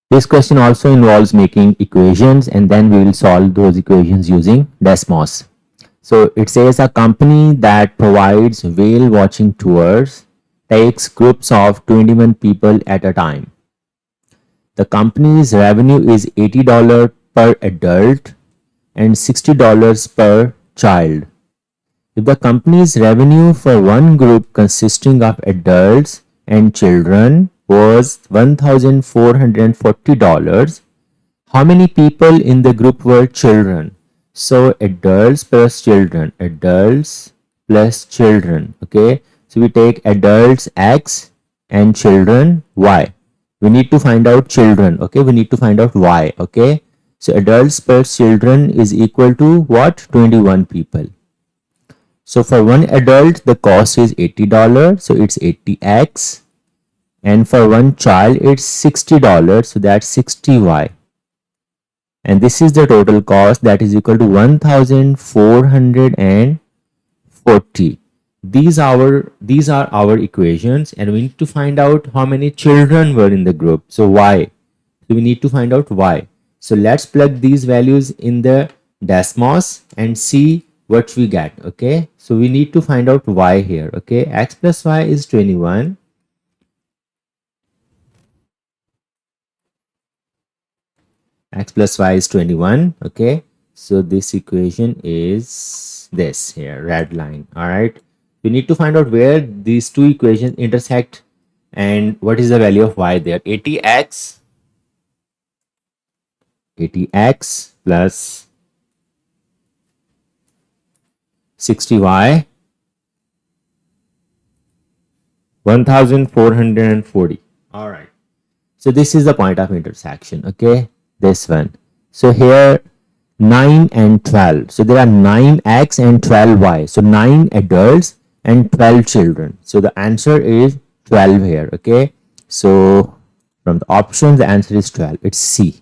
This question also involves making equations, and then we will solve those equations using Desmos. So it says a company that provides whale watching tours takes groups of 21 people at a time. The company's revenue is $80 per adult and $60 per child. If the company's revenue for one group consisting of adults and children was $1,440, how many people in the group were children? So adults plus children, adults plus children. Okay, so we take adults X and children Y. We need to find out children. Okay, we need to find out Y. Okay, so adults plus children is equal to what? 21 people. So for one adult, the cost is $80. So it's 80X. And for one child, it's $60. So that's 60Y. And this is the total cost, that is equal to 1,440. These are our equations, and we need to find out how many children were in the group. So Y. So we need to find out Y. So let's plug these values in the Desmos and see what we get. Okay, so we need to find out Y here. Okay, X plus Y is 21. X plus Y is 21. Okay, so this equation is this here, red line. All right, we need to find out where these two equations intersect and what is the value of Y there. 80X plus 60Y, 1,440. All right, so this is the point of intersection. Okay, this one. So here 9 and 12. So there are 9X and 12Y. So 9 adults and 12 children. So the answer is 12 here. Okay, so from the options, the answer is 12. It's C.